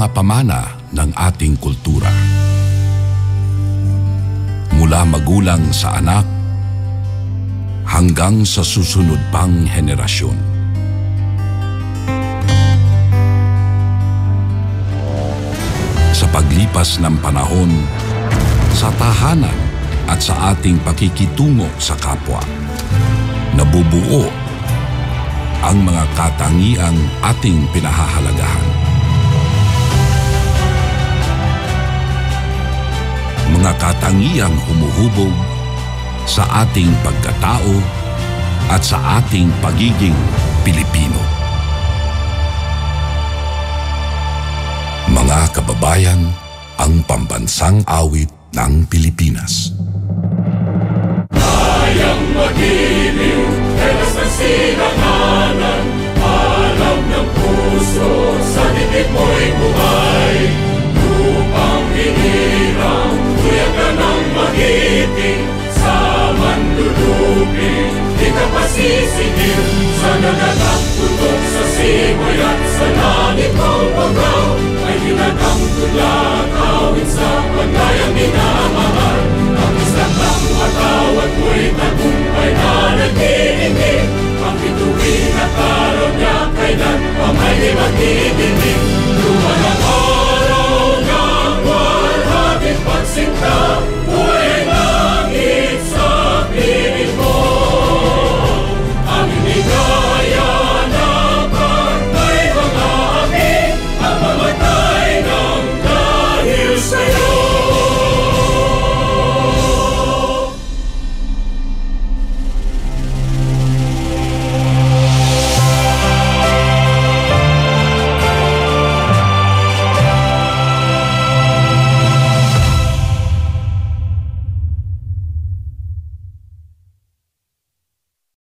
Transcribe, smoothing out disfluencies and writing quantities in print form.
mga pamana ng ating kultura. Mula magulang sa anak hanggang sa susunod pang henerasyon. Sa paglipas ng panahon, sa tahanan at sa ating pakikitungo sa kapwa, nabubuo ang mga katangiang ating pinahahalagahan. Mga katangiang humuhubog sa ating pagkatao at sa ating pagiging Pilipino. Mga kababayan, ang pambansang awit ng Pilipinas.